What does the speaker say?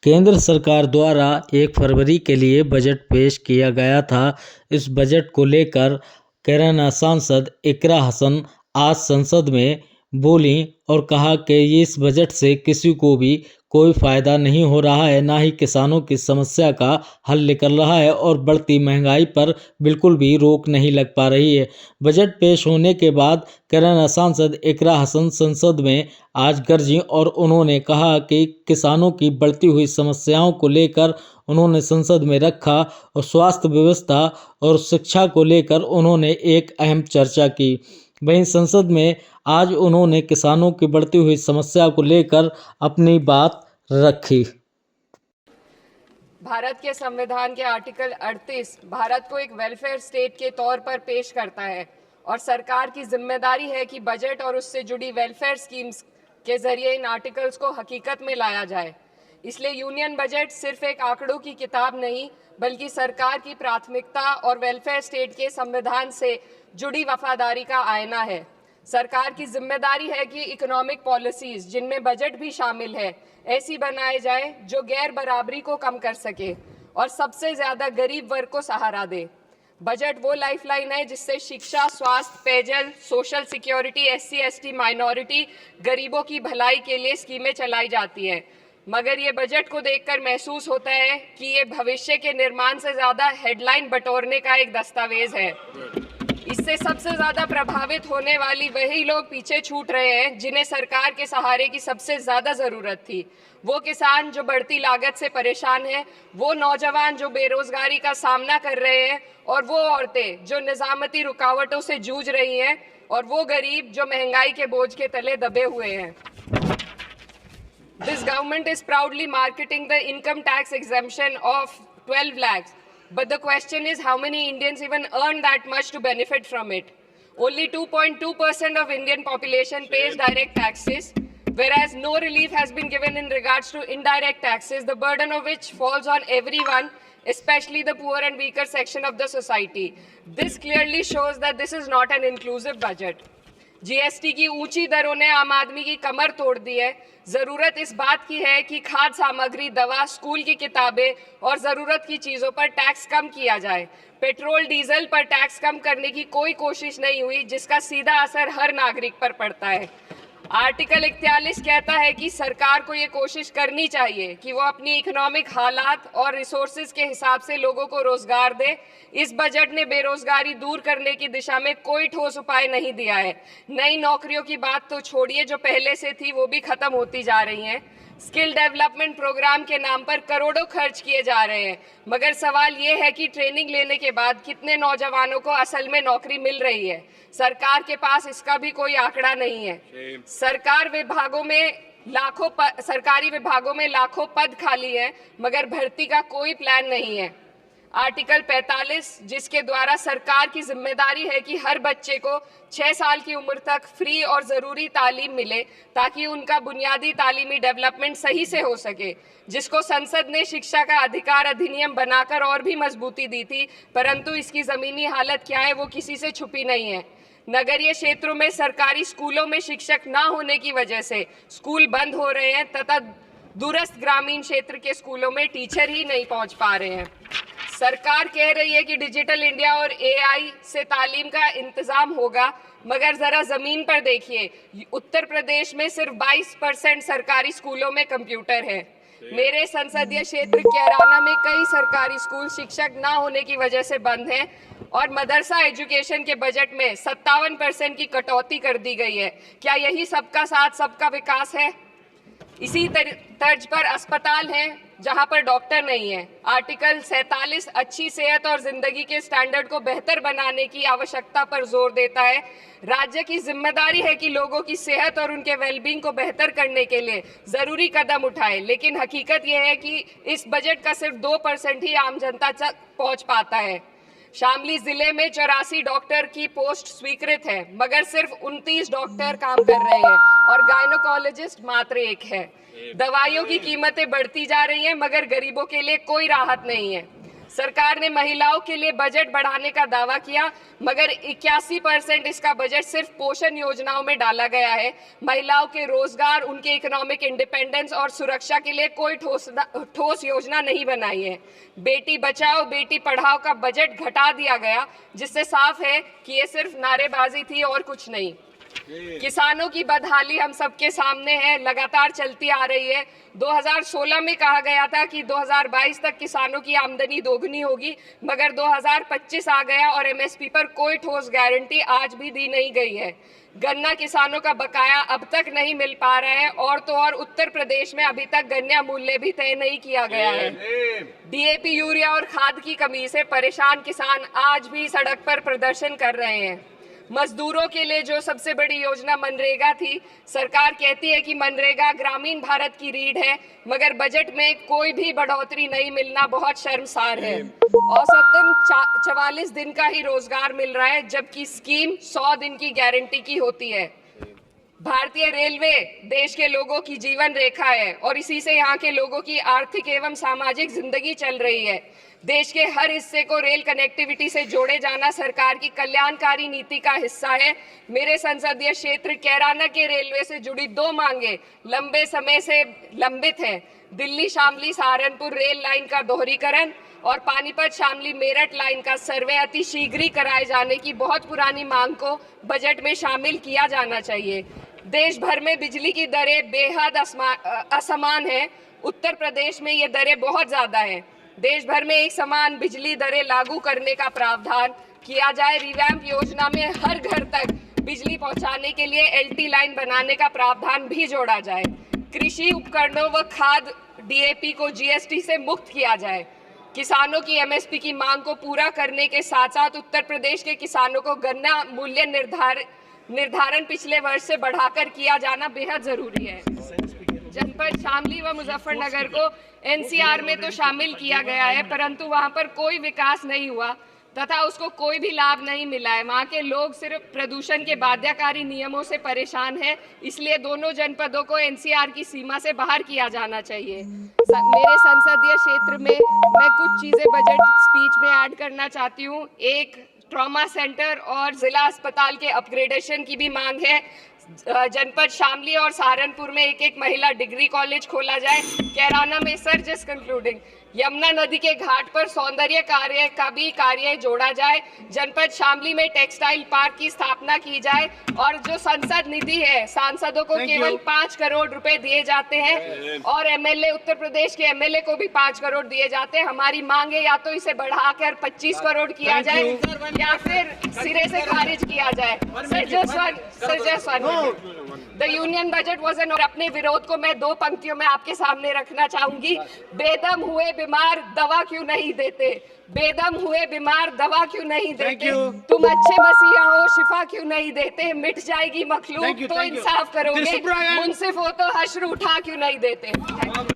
केंद्र सरकार द्वारा 1 फरवरी के लिए बजट पेश किया गया था। इस बजट को लेकर कैराना सांसद इकरा हसन आज संसद में बोलीं और कहा कि इस बजट से किसी को भी कोई फ़ायदा नहीं हो रहा है, ना ही किसानों की समस्या का हल निकल रहा है और बढ़ती महंगाई पर बिल्कुल भी रोक नहीं लग पा रही है। बजट पेश होने के बाद कैराना सांसद इकरा हसन संसद में आज गरजीं और उन्होंने कहा कि किसानों की बढ़ती हुई समस्याओं को लेकर उन्होंने संसद में रखा और स्वास्थ्य व्यवस्था और शिक्षा को लेकर उन्होंने एक अहम चर्चा की। वहीं संसद में आज उन्होंने किसानों की बढ़ती हुई समस्या को लेकर अपनी बात रखी। भारत के संविधान के आर्टिकल 38 भारत को एक वेलफेयर स्टेट के तौर पर पेश करता है और सरकार की जिम्मेदारी है कि बजट और उससे जुड़ी वेलफेयर स्कीम्स के जरिए इन आर्टिकल्स को हकीकत में लाया जाए। इसलिए यूनियन बजट सिर्फ एक आंकड़ों की किताब नहीं, बल्कि सरकार की प्राथमिकता और वेलफेयर स्टेट के संविधान से जुड़ी वफादारी का आईना है। सरकार की जिम्मेदारी है कि इकोनॉमिक पॉलिसीज, जिनमें बजट भी शामिल है, ऐसी बनाए जाए जो गैर बराबरी को कम कर सके और सबसे ज्यादा गरीब वर्ग को सहारा दे। बजट वो लाइफलाइन है जिससे शिक्षा, स्वास्थ्य, पेयजल, social security, SC ST minority, गरीबों की भलाई के लिए स्कीमें चलाई जाती हैं। मगर ये बजट को देखकर महसूस होता है कि ये भविष्य के निर्माण से ज्यादा हेडलाइन बटोरने का एक दस्तावेज है। इससे सबसे ज्यादा प्रभावित होने वाली वही लोग पीछे छूट रहे हैं जिन्हें सरकार के सहारे की सबसे ज्यादा जरूरत थी। वो किसान जो बढ़ती लागत से परेशान हैं, वो नौजवान जो बेरोजगारी का सामना कर रहे हैं, और वो औरतें जो निजामती रुकावटों से जूझ रही हैं, और वो गरीब जो महंगाई के बोझ के तले दबे हुए हैं। This government is proudly marketing the income tax exemption of 12 lakhs. But the question is, how many Indians even earn that much to benefit from it? Only 2.2% of Indian population pays direct taxes, whereas no relief has been given in regards to indirect taxes, the burden of which falls on everyone, especially the poor and weaker section of the society. This clearly shows that this is not an inclusive budget. GST की ऊंची दरों ने आम आदमी की कमर तोड़ दी है। जरूरत इस बात की है कि खाद्य सामग्री, दवा, स्कूल की किताबें और जरूरत की चीजों पर टैक्स कम किया जाए। पेट्रोल, डीजल पर टैक्स कम करने की कोई कोशिश नहीं हुई, जिसका सीधा असर हर नागरिक पर पड़ता है। आर्टिकल 41 कहता है कि सरकार को ये कोशिश करनी चाहिए कि वो अपनी इकोनॉमिक हालात और रिसोर्सेज के हिसाब से लोगों को रोजगार दे। इस बजट ने बेरोजगारी दूर करने की दिशा में कोई ठोस उपाय नहीं दिया है। नई नौकरियों की बात तो छोड़िए, जो पहले से थी वो भी खत्म होती जा रही हैं। स्किल डेवलपमेंट प्रोग्राम के नाम पर करोड़ों खर्च किए जा रहे हैं, मगर सवाल ये है कि ट्रेनिंग लेने के बाद कितने नौजवानों को असल में नौकरी मिल रही है। सरकार के पास इसका भी कोई आंकड़ा नहीं है। सरकारी विभागों में लाखों पद खाली हैं, मगर भर्ती का कोई प्लान नहीं है। आर्टिकल 45, जिसके द्वारा सरकार की जिम्मेदारी है कि हर बच्चे को 6 साल की उम्र तक फ्री और ज़रूरी तालीम मिले ताकि उनका बुनियादी तालीमी डेवलपमेंट सही से हो सके, जिसको संसद ने शिक्षा का अधिकार अधिनियम बनाकर और भी मजबूती दी थी, परंतु इसकी ज़मीनी हालत क्या है वो किसी से छुपी नहीं है। नगरीय क्षेत्रों में सरकारी स्कूलों में शिक्षक ना होने की वजह से स्कूल बंद हो रहे हैं तथा दूरस्थ ग्रामीण क्षेत्र के स्कूलों में टीचर ही नहीं पहुंच पा रहे हैं। सरकार कह रही है कि डिजिटल इंडिया और AI से तालीम का इंतजाम होगा, मगर जरा जमीन पर देखिए, उत्तर प्रदेश में सिर्फ 22% सरकारी स्कूलों में कंप्यूटर है। मेरे संसदीय क्षेत्र कैराना में कई सरकारी स्कूल शिक्षक ना होने की वजह से बंद हैं और मदरसा एजुकेशन के बजट में 57% की कटौती कर दी गई है। क्या यही सबका साथ सबका विकास है? इसी तर्ज पर अस्पताल हैं जहां पर डॉक्टर नहीं है। आर्टिकल 47 अच्छी सेहत और जिंदगी के स्टैंडर्ड को बेहतर बनाने की आवश्यकता पर जोर देता है। राज्य की जिम्मेदारी है कि लोगों की सेहत और उनके वेलबींग को बेहतर करने के लिए जरूरी कदम उठाए, लेकिन हकीकत यह है कि इस बजट का सिर्फ 2% ही आम जनता तक पहुंच पाता है। शामली जिले में 84 डॉक्टर की पोस्ट स्वीकृत है, मगर सिर्फ 29 डॉक्टर काम कर रहे हैं और गायनोकोलॉजिस्ट मात्र 1 है। दवाइयों की कीमतें बढ़ती जा रही हैं, मगर गरीबों के लिए कोई राहत नहीं है। सरकार ने महिलाओं के लिए बजट बढ़ाने का दावा किया, मगर 81% इसका बजट सिर्फ पोषण योजनाओं में डाला गया है। महिलाओं के रोजगार, उनके इकोनॉमिक इंडिपेंडेंस और सुरक्षा के लिए कोई ठोस योजना नहीं बनाई है। बेटी बचाओ बेटी पढ़ाओ का बजट घटा दिया गया, जिससे साफ है कि ये सिर्फ नारेबाजी थी और कुछ नहीं। किसानों की बदहाली हम सबके सामने है, लगातार चलती आ रही है। 2016 में कहा गया था कि 2022 तक किसानों की आमदनी दोगुनी होगी, मगर 2025 आ गया और एमएसपी पर कोई ठोस गारंटी आज भी दी नहीं गई है। गन्ना किसानों का बकाया अब तक नहीं मिल पा रहा है, और तो और उत्तर प्रदेश में अभी तक गन्ना मूल्य भी तय नहीं किया गया है। डीएपी, यूरिया और खाद की कमी से परेशान किसान आज भी सड़क पर प्रदर्शन कर रहे हैं। मजदूरों के लिए जो सबसे बड़ी योजना मनरेगा थी, सरकार कहती है कि मनरेगा ग्रामीण भारत की रीढ़ है, मगर बजट में कोई भी बढ़ोतरी नहीं मिलना बहुत शर्मसार है। औसतन 44 दिन का ही रोजगार मिल रहा है, जबकि स्कीम 100 दिन की गारंटी की होती है। भारतीय रेलवे देश के लोगों की जीवन रेखा है और इसी से यहाँ के लोगों की आर्थिक एवं सामाजिक जिंदगी चल रही है। देश के हर हिस्से को रेल कनेक्टिविटी से जोड़े जाना सरकार की कल्याणकारी नीति का हिस्सा है। मेरे संसदीय क्षेत्र कैराना के रेलवे से जुड़ी 2 मांगे लंबे समय से लंबित हैं। दिल्ली शामली सहारनपुर रेल लाइन का दोहरीकरण और पानीपत शामली मेरठ लाइन का सर्वे अति शीघ्र ही कराए जाने की बहुत पुरानी मांग को बजट में शामिल किया जाना चाहिए। देश भर में बिजली की दरें बेहद असमान है। उत्तर प्रदेश में ये दरें बहुत ज़्यादा हैं। देश भर में एक समान बिजली दरें लागू करने का प्रावधान किया जाए। रिवैम्प योजना में हर घर तक बिजली पहुंचाने के लिए एलटी लाइन बनाने का प्रावधान भी जोड़ा जाए। कृषि उपकरणों व खाद डीएपी को जीएसटी से मुक्त किया जाए। किसानों की एमएसपी की मांग को पूरा करने के साथ साथ उत्तर प्रदेश के किसानों को गन्ना मूल्य निर्धारण पिछले वर्ष से बढ़ाकर किया जाना बेहद जरूरी है। जनपद शामली व मुजफ्फरनगर को एनसीआर में तो शामिल किया गया है, परंतु वहां पर कोई विकास नहीं हुआ तथा उसको कोई भी लाभ नहीं मिला है। वहाँ के लोग सिर्फ प्रदूषण के बाध्यकारी नियमों से परेशान हैं, इसलिए दोनों जनपदों को एनसीआर की सीमा से बाहर किया जाना चाहिए। मेरे संसदीय क्षेत्र में मैं कुछ चीज़ें बजट स्पीच में ऐड करना चाहती हूँ। एक, ट्रॉमा सेंटर और जिला अस्पताल के अपग्रेडेशन की भी मांग है। जनपद शामली और सहारनपुर में एक महिला डिग्री कॉलेज खोला जाए। कैराना में सर जस्ट कंक्लूडिंग, यमुना नदी के घाट पर सौंदर्य कार्य का भी कार्य जोड़ा जाए। जनपद शामली में टेक्सटाइल पार्क की स्थापना की जाए और जो संसद निधि है, सांसदों को केवल 5 करोड़ रुपए दिए जाते हैं और एमएलए, उत्तर प्रदेश के एमएलए को भी 5 करोड़ दिए जाते हैं। हमारी मांग है या तो इसे बढ़ाकर 25 करोड़ किया जाए या फिर सिरे से खारिज किया जाए। The union budget was an. और अपने विरोध को मैं 2 पंक्तियों में आपके सामने रखना चाहूंगी। बेदम हुए बीमार दवा क्यों नहीं देते? बेदम हुए बीमार दवा क्यों नहीं देते? तुम अच्छे मसीहा हो, शिफा क्यों नहीं देते? मिट जाएगी मखलूक तो इंसाफ करोगे, मुंसिफ हो तो हश्र उठा क्यों नहीं देते?